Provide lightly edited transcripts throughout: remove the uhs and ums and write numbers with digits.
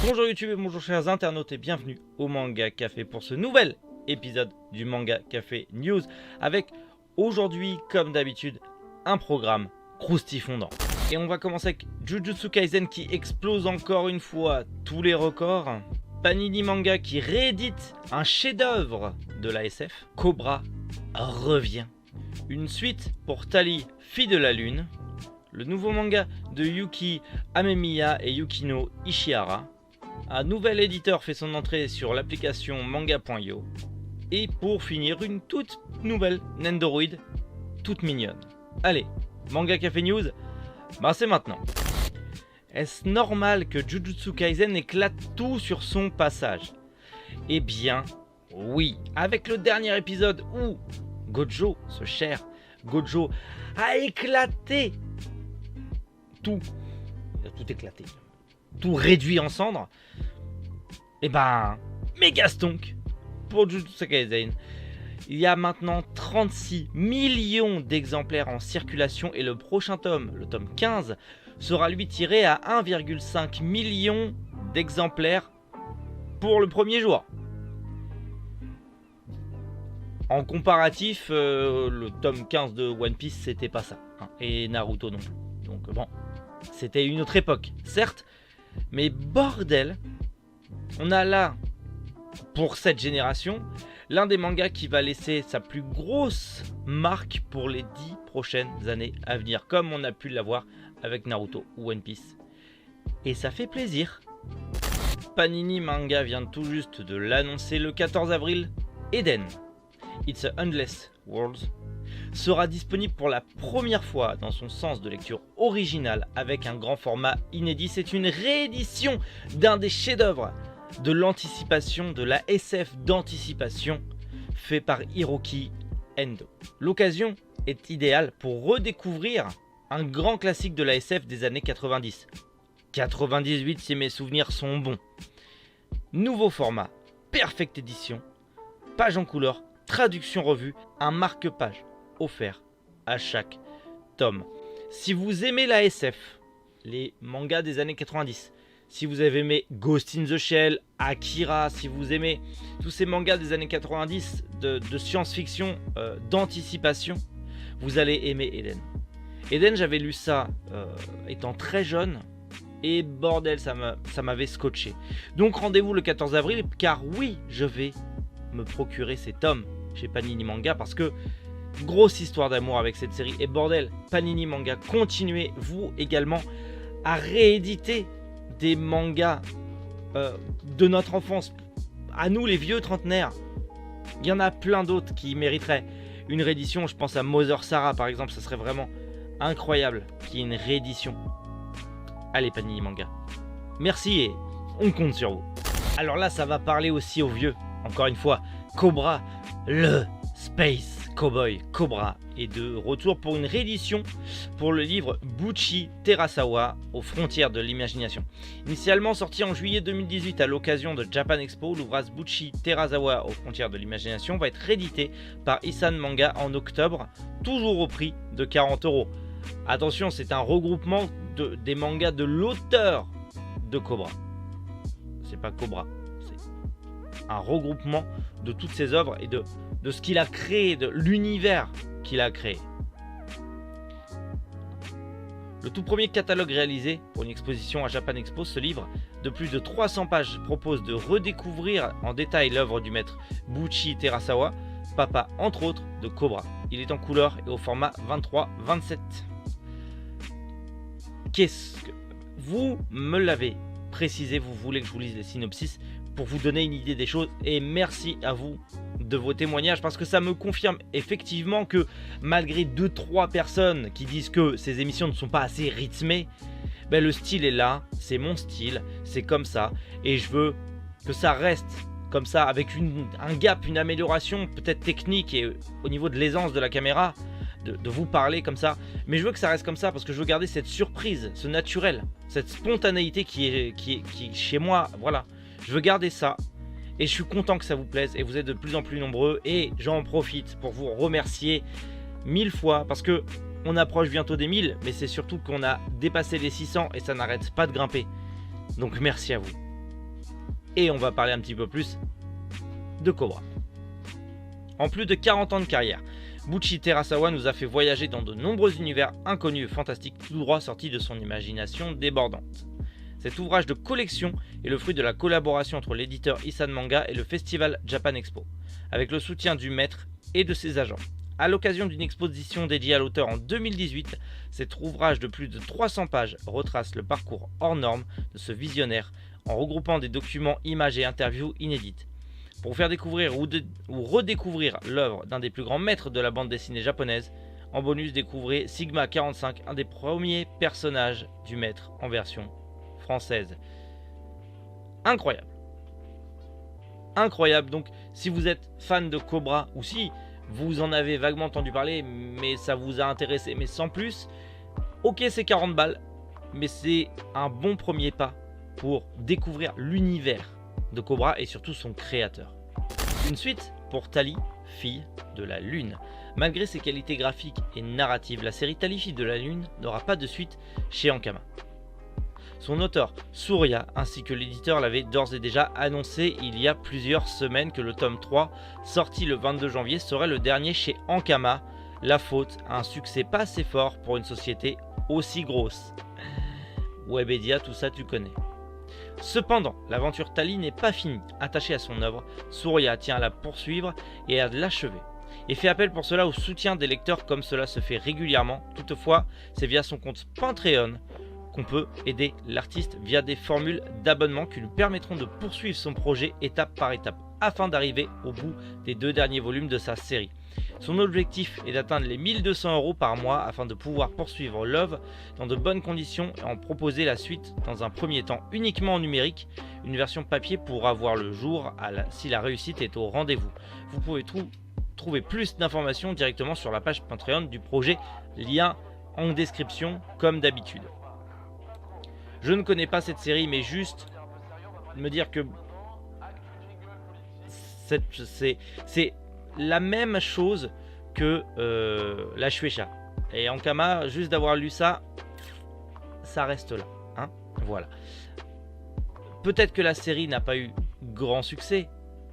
Bonjour YouTube et bonjour chers internautes et bienvenue au Manga Café pour ce nouvel épisode du Manga Café News avec aujourd'hui comme d'habitude un programme croustifondant. Et on va commencer avec Jujutsu Kaisen qui explose encore une fois tous les records, Panini Manga qui réédite un chef-d'œuvre de la SF, Cobra revient, une suite pour Tali, fille de la lune, le nouveau manga de Yuki Amemiya et Yukino Ishihara, un nouvel éditeur fait son entrée sur l'application manga.io et pour finir une toute nouvelle Nendoroid toute mignonne. Allez, Manga Café News, c'est maintenant. Est-ce normal que Jujutsu Kaisen éclate tout sur son passage? Eh bien, oui, avec le dernier épisode où Gojo, ce cher Gojo, a éclaté tout éclaté, tout réduit en cendres, et méga stonk pour Jujutsu Kaisen. Il y a maintenant 36 millions d'exemplaires en circulation et le prochain tome, le tome 15, sera lui tiré à 1,5 million d'exemplaires pour le premier jour. En comparatif, le tome 15 de One Piece, c'était pas ça, et Naruto non plus. Donc bon, c'était une autre époque, certes, mais bordel, on a là, pour cette génération, l'un des mangas qui va laisser sa plus grosse marque pour les 10 prochaines années à venir, comme on a pu l'avoir avec Naruto ou One Piece. Et ça fait plaisir. Panini Manga vient tout juste de l'annoncer le 14 avril, Eden, It's a Endless World, sera disponible pour la première fois dans son sens de lecture original avec un grand format inédit. C'est une réédition d'un des chefs-d'œuvre de l'anticipation, de la SF d'anticipation fait par Hiroki Endo. L'occasion est idéale pour redécouvrir un grand classique de la SF des années 90. 98 si mes souvenirs sont bons. Nouveau format, perfecte édition, page en couleur, traduction revue, un marque-page offert à chaque tome. Si vous aimez la SF, les mangas des années 90, si vous avez aimé Ghost in the Shell, Akira, si vous aimez tous ces mangas des années 90 de science-fiction, d'anticipation, vous allez aimer Eden. Eden, j'avais lu ça étant très jeune et bordel, ça m'avait scotché. Donc rendez-vous le 14 avril car oui, je vais me procurer ces tomes chez Panini Manga parce que grosse histoire d'amour avec cette série. Et bordel, Panini Manga, continuez vous également à rééditer des mangas de notre enfance, à nous les vieux trentenaires. Il y en a plein d'autres qui mériteraient une réédition. Je pense à Mother Sarah par exemple, ça serait vraiment incroyable qu'il y ait une réédition. Allez Panini Manga, merci et on compte sur vous. Alors là ça va parler aussi aux vieux, encore une fois. Cobra, le Space Cowboy Cobra est de retour pour une réédition pour le livre Buchi Terasawa aux frontières de l'imagination. Initialement sorti en juillet 2018 à l'occasion de Japan Expo, l'ouvrage Buchi Terasawa aux frontières de l'imagination va être réédité par Isan Manga en octobre, toujours au prix de 40 €. Attention, c'est un regroupement des mangas de l'auteur de Cobra. C'est pas Cobra, c'est un regroupement de toutes ses œuvres et de ce qu'il a créé, de l'univers qu'il a créé. Le tout premier catalogue réalisé pour une exposition à Japan Expo, ce livre de plus de 300 pages propose de redécouvrir en détail l'œuvre du maître Buchi Terasawa, papa entre autres de Cobra. Il est en couleur et au format 23-27. Qu'est-ce que... Vous me l'avez précisé, vous voulez que je vous lise les synopsis pour vous donner une idée des choses et merci à vous de vos témoignages parce que ça me confirme effectivement que malgré 2-3 personnes qui disent que ces émissions ne sont pas assez rythmées, le style est là, c'est mon style, c'est comme ça et je veux que ça reste comme ça avec un gap, une amélioration peut-être technique et au niveau de l'aisance de la caméra de vous parler comme ça, mais je veux que ça reste comme ça parce que je veux garder cette surprise, ce naturel, cette spontanéité qui est chez moi, voilà. Je veux garder ça et je suis content que ça vous plaise et vous êtes de plus en plus nombreux et j'en profite pour vous remercier 1000 fois parce que on approche bientôt des 1000 mais c'est surtout qu'on a dépassé les 600 et ça n'arrête pas de grimper. Donc merci à vous. et on va parler un petit peu plus de Cobra. En plus de 40 ans de carrière, Buichi Terasawa nous a fait voyager dans de nombreux univers inconnus et fantastiques tout droit sortis de son imagination débordante. Cet ouvrage de collection est le fruit de la collaboration entre l'éditeur Isan Manga et le festival Japan Expo, avec le soutien du maître et de ses agents. À l'occasion d'une exposition dédiée à l'auteur en 2018, cet ouvrage de plus de 300 pages retrace le parcours hors norme de ce visionnaire en regroupant des documents, images et interviews inédites. Pour vous faire découvrir ou redécouvrir l'œuvre d'un des plus grands maîtres de la bande dessinée japonaise, en bonus découvrez Sigma 45, un des premiers personnages du maître en version française. Incroyable. Incroyable, donc si vous êtes fan de Cobra ou si vous en avez vaguement entendu parler mais ça vous a intéressé mais sans plus, ok c'est 40 balles, mais c'est un bon premier pas pour découvrir l'univers de Cobra et surtout son créateur. Une suite pour Tali, fille de la Lune. Malgré ses qualités graphiques et narratives, la série Tali, fille de la Lune n'aura pas de suite chez Ankama. Son auteur, Surya, ainsi que l'éditeur l'avaient d'ores et déjà annoncé il y a plusieurs semaines que le tome 3, sorti le 22 janvier, serait le dernier chez Ankama. La faute à un succès pas assez fort pour une société aussi grosse. Webedia, tout ça tu connais. Cependant, l'aventure Tali n'est pas finie. Attaché à son œuvre, Surya tient à la poursuivre et à l'achever, et fait appel pour cela au soutien des lecteurs comme cela se fait régulièrement. Toutefois, c'est via son compte Patreon qu'on peut aider l'artiste via des formules d'abonnement qui lui permettront de poursuivre son projet étape par étape afin d'arriver au bout des 2 derniers volumes de sa série. Son objectif est d'atteindre les 1200 € par mois afin de pouvoir poursuivre l'œuvre dans de bonnes conditions et en proposer la suite dans un premier temps uniquement en numérique. Une version papier pourra voir le jour si la réussite est au rendez-vous. Vous pouvez trouver plus d'informations directement sur la page Patreon du projet, lien en description comme d'habitude. Je ne connais pas cette série, mais juste me dire que c'est la même chose que la Shueisha. Et Ankama, juste d'avoir lu ça, ça reste là. Hein, voilà. Peut-être que la série n'a pas eu grand succès,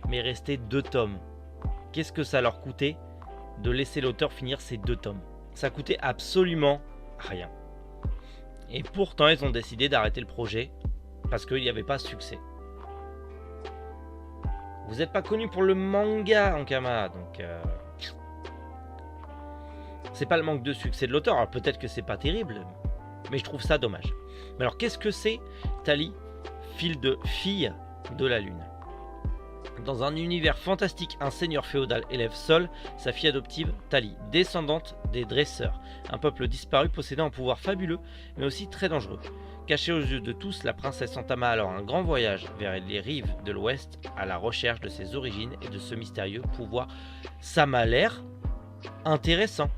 mais restait 2 tomes. Qu'est-ce que ça leur coûtait de laisser l'auteur finir ces 2 tomes? Ça coûtait absolument rien. Et pourtant, ils ont décidé d'arrêter le projet parce qu'il n'y avait pas de succès. Vous n'êtes pas connu pour le manga, Ankama, donc c'est pas le manque de succès de l'auteur. Alors peut-être que c'est pas terrible, mais je trouve ça dommage. Mais alors qu'est-ce que c'est Tali, fille de la Lune? Dans un univers fantastique, un seigneur féodal élève seul sa fille adoptive Tali, descendante des dresseurs, un peuple disparu possédant un pouvoir fabuleux mais aussi très dangereux. Cachée aux yeux de tous, la princesse entama alors un grand voyage vers les rives de l'Ouest à la recherche de ses origines et de ce mystérieux pouvoir. Ça m'a l'air intéressant.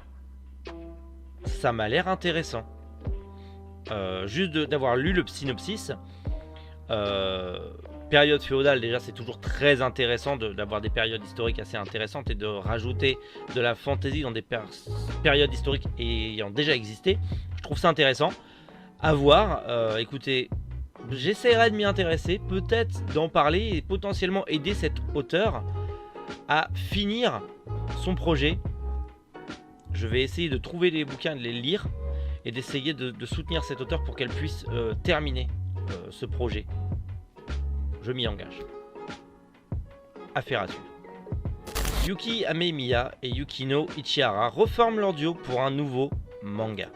Ça m'a l'air intéressant. Juste d'avoir lu le synopsis, période féodale, déjà c'est toujours très intéressant d'avoir des périodes historiques assez intéressantes et de rajouter de la fantaisie dans des périodes historiques ayant déjà existé. Je trouve ça intéressant. À voir, écoutez, j'essaierai de m'y intéresser, peut-être d'en parler et potentiellement aider cet auteur à finir son projet. Je vais essayer de trouver les bouquins, de les lire et d'essayer de soutenir cet auteur pour qu'elle puisse terminer ce projet. Je m'y engage. Affaire à suivre. Yuki Amemiya et Yukino Ichihara reforment leur duo pour un nouveau manga.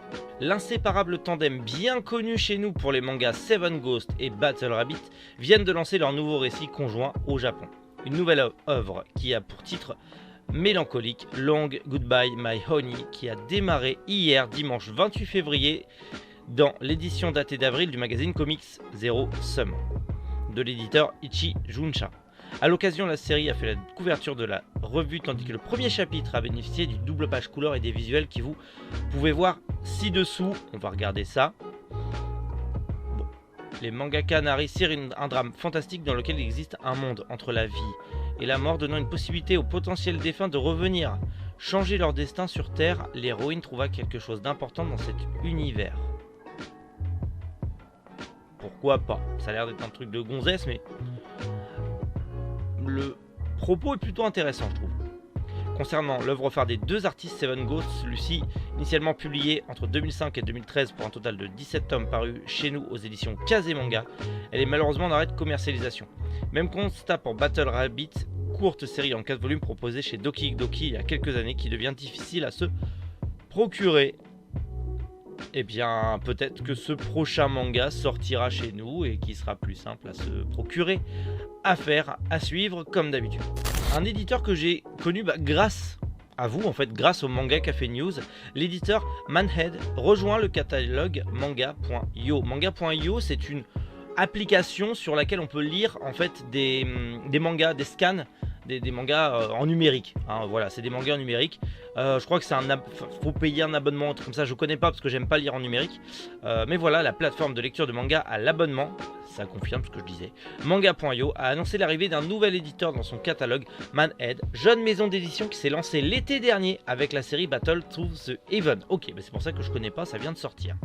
L'inséparable tandem bien connu chez nous pour les mangas Seven Ghosts et Battle Rabbit viennent de lancer leur nouveau récit conjoint au Japon. Une nouvelle œuvre qui a pour titre mélancolique Long Goodbye My Honey, qui a démarré hier dimanche 28 février dans l'édition datée d'avril du magazine Comics Zero Sum de l'éditeur Ichi Junsha. A l'occasion, la série a fait la couverture de la revue, tandis que le premier chapitre a bénéficié du double page couleur et des visuels qui vous pouvez voir ci-dessous. On va regarder ça. Bon. Les mangaka narrent ici un drame fantastique dans lequel il existe un monde entre la vie et la mort, donnant une possibilité aux potentiels défunts de revenir, changer leur destin sur Terre. L'héroïne trouva quelque chose d'important dans cet univers. Pourquoi pas? Ça a l'air d'être un truc de gonzesse, mais propos est plutôt intéressant, je trouve. Concernant l'œuvre phare des deux artistes, Seven Ghosts, Lucy, initialement publiée entre 2005 et 2013 pour un total de 17 tomes parus chez nous aux éditions Kazemanga, elle est malheureusement en arrêt de commercialisation. Même constat pour Battle Rabbit, courte série en 4 volumes proposée chez Doki Doki il y a quelques années qui devient difficile à se procurer. Eh bien, peut-être que ce prochain manga sortira chez nous et qui sera plus simple à se procurer, à faire, à suivre comme d'habitude. Un éditeur que j'ai connu grâce à vous, en fait, grâce au Manga Café News, l'éditeur Manhead rejoint le catalogue manga.io. Manga.io, c'est une application sur laquelle on peut lire en fait des mangas, des scans, des mangas en numérique. Hein, voilà, c'est des mangas en numérique. Je crois que c'est faut payer un abonnement, un truc comme ça. Je connais pas parce que j'aime pas lire en numérique. Mais voilà, la plateforme de lecture de manga à l'abonnement, ça confirme ce que je disais. Manga.io a annoncé l'arrivée d'un nouvel éditeur dans son catalogue, Manhead, jeune maison d'édition qui s'est lancée l'été dernier avec la série Battle Through the Heaven. Ok, c'est pour ça que je connais pas, ça vient de sortir.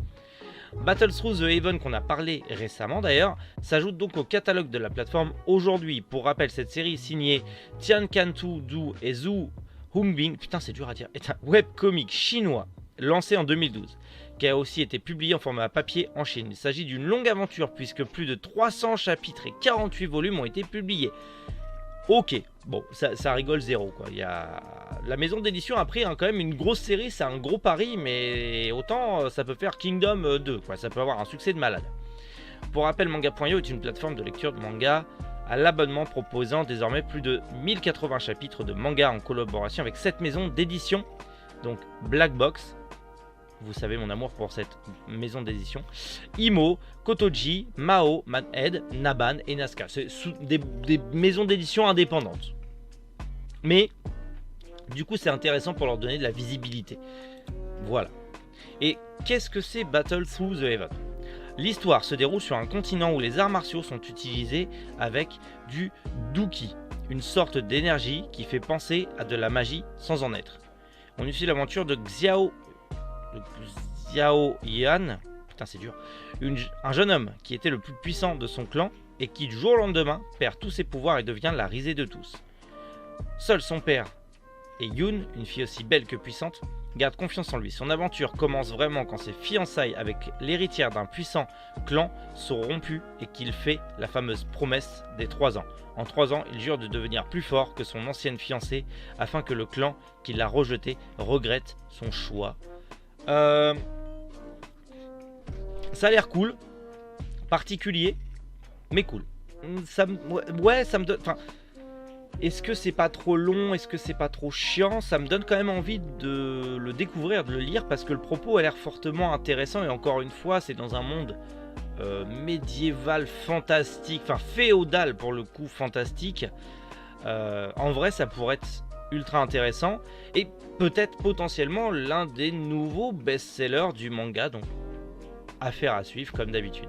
Battle Through the Heaven, qu'on a parlé récemment d'ailleurs, s'ajoute donc au catalogue de la plateforme aujourd'hui. Pour rappel, cette série signée Tian Cantu Du et Zhu Hongbing, putain c'est dur à dire, est un webcomic chinois lancé en 2012, qui a aussi été publié en format papier en Chine. Il s'agit d'une longue aventure puisque plus de 300 chapitres et 48 volumes ont été publiés. Ok, bon, ça rigole zéro quoi. La maison d'édition a pris quand même une grosse série, c'est un gros pari, mais autant ça peut faire Kingdom 2, quoi. Ça peut avoir un succès de malade. Pour rappel, Manga.io est une plateforme de lecture de manga à l'abonnement proposant désormais plus de 1080 chapitres de manga en collaboration avec 7 maisons d'édition, donc Black Box, vous savez mon amour pour cette maison d'édition, Imo, Kotoji, Mao, Manhead, Naban et Nazca. C'est des maisons d'édition indépendantes. Mais du coup c'est intéressant pour leur donner de la visibilité. Voilà. Et qu'est-ce que c'est Battle Through the Heaven ? L'histoire se déroule sur un continent où les arts martiaux sont utilisés avec du Duki, une sorte d'énergie qui fait penser à de la magie sans en être. On suit l'aventure de Xiao Yan, putain c'est dur, un jeune homme qui était le plus puissant de son clan et qui du jour au lendemain perd tous ses pouvoirs et devient la risée de tous. Seul son père et Yoon, une fille aussi belle que puissante, garde confiance en lui. Son aventure commence vraiment quand ses fiançailles avec l'héritière d'un puissant clan sont rompues et qu'il fait la fameuse promesse des 3 ans. En 3 ans, il jure de devenir plus fort que son ancienne fiancée afin que le clan qui l'a rejeté regrette son choix. Ça a l'air cool, particulier, mais cool. Ça me donne... Enfin, est-ce que c'est pas trop long? Est-ce que c'est pas trop chiant? Ça me donne quand même envie de le découvrir, de le lire, parce que le propos a l'air fortement intéressant. Et encore une fois, c'est dans un monde médiéval, fantastique, enfin féodal pour le coup, fantastique. En vrai, ça pourrait être ultra intéressant. Et peut-être potentiellement l'un des nouveaux best-sellers du manga. Donc, affaire à suivre comme d'habitude.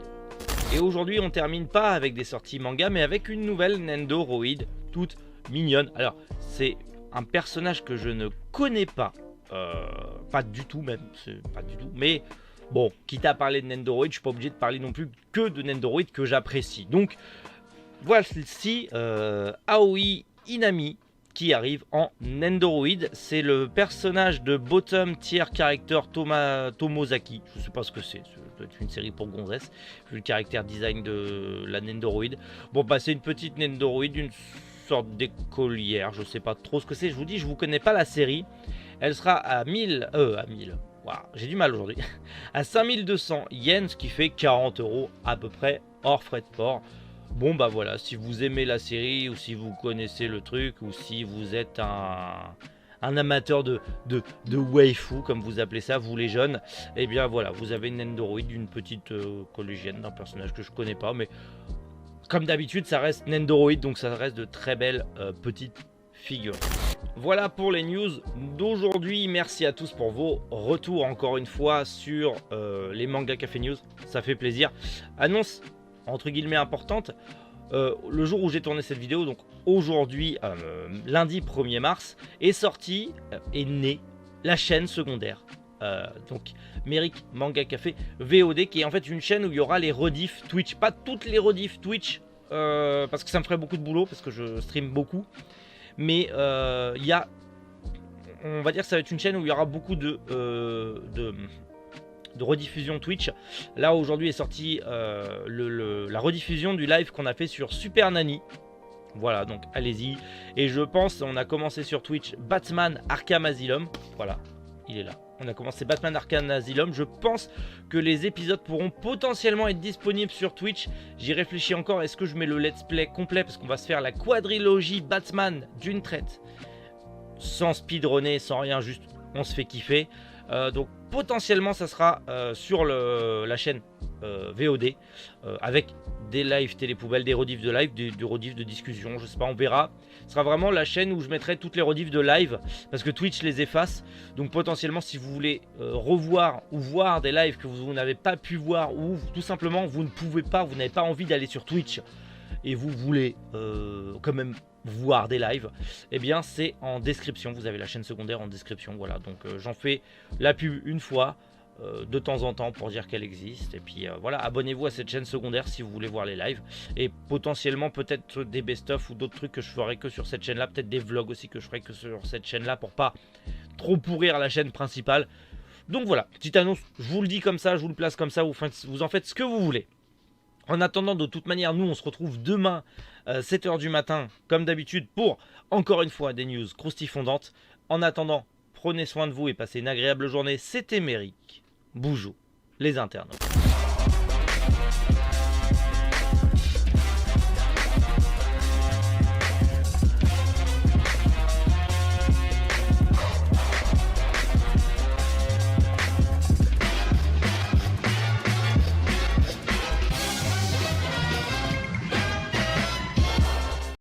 Et aujourd'hui, on termine pas avec des sorties manga, mais avec une nouvelle Nendoroid, toute mignonne. Alors, c'est un personnage que je ne connais pas, pas du tout même, pas du tout. Mais bon, quitte à parler de Nendoroid, je suis pas obligé de parler non plus que de Nendoroid que j'apprécie. Donc, voici Aoi Inami qui arrive en Nendoroid. C'est le personnage de Bottom Tier Character Tomozaki. Je sais pas ce que c'est. C'est une série pour gonzesses, vu le caractère design de la Nendoroid. Bon, bah, c'est une petite Nendoroid, une sorte d'écolière. Je sais pas trop ce que c'est. Je vous dis, je vous connais pas la série. Elle sera à 1000. Wow, j'ai du mal aujourd'hui. À 5200 yens, ce qui fait 40 € à peu près, hors frais de port. Bon bah voilà, si vous aimez la série ou si vous connaissez le truc ou si vous êtes un amateur de waifu comme vous appelez ça, vous les jeunes, et eh bien voilà, vous avez une Nendoroid, une petite collégienne d'un personnage que je connais pas, mais comme d'habitude ça reste Nendoroid, donc ça reste de très belles petites figures. Voilà pour les news d'aujourd'hui. Merci à tous pour vos retours encore une fois sur les Manga Café News, ça fait plaisir. Annonce entre guillemets importante, le jour où j'ai tourné cette vidéo, donc aujourd'hui, lundi 1er mars, est sortie, est née la chaîne secondaire. Donc Merrick Manga Café VOD, qui est en fait une chaîne où il y aura les rediffs Twitch, pas toutes les rediffs Twitch, parce que ça me ferait beaucoup de boulot, parce que je stream beaucoup. Mais il y a, on va dire que ça va être une chaîne où il y aura beaucoup de rediffusion Twitch. Là aujourd'hui est sorti la rediffusion du live qu'on a fait sur Super Nani. Voilà, donc allez-y. Et je pense, on a commencé sur Twitch Batman Arkham Asylum. Voilà, il est là. On a commencé Batman Arkham Asylum. Je pense que les épisodes pourront potentiellement être disponibles sur Twitch. J'y réfléchis encore. Est-ce que je mets le let's play complet? Parce qu'on va se faire la quadrilogie Batman d'une traite. Sans speedrunner, sans rien, juste on se fait kiffer. Donc potentiellement ça sera sur la chaîne VOD avec des lives télé-poubelles, des rediffs de live, des rediffs de discussion, je sais pas, on verra. Ce sera vraiment la chaîne où je mettrai toutes les rediffs de live parce que Twitch les efface. Donc potentiellement si vous voulez revoir ou voir des lives que vous n'avez pas pu voir ou tout simplement vous ne pouvez pas, vous n'avez pas envie d'aller sur Twitch et vous voulez quand même voir des lives, et bien c'est en description, vous avez la chaîne secondaire en description, voilà, donc j'en fais la pub une fois de temps en temps pour dire qu'elle existe, et puis voilà, abonnez-vous à cette chaîne secondaire si vous voulez voir les lives, et potentiellement peut-être des best-of ou d'autres trucs que je ferai que sur cette chaîne là, peut-être des vlogs aussi que je ferai que sur cette chaîne là pour pas trop pourrir la chaîne principale. Donc voilà, petite annonce, je vous le dis comme ça, je vous le place comme ça, vous en faites ce que vous voulez. En attendant, de toute manière, nous on se retrouve demain 7h du matin, comme d'habitude, pour encore une fois des news croustifondantes. En attendant, prenez soin de vous et passez une agréable journée. C'était Méric. Boujou, les internautes.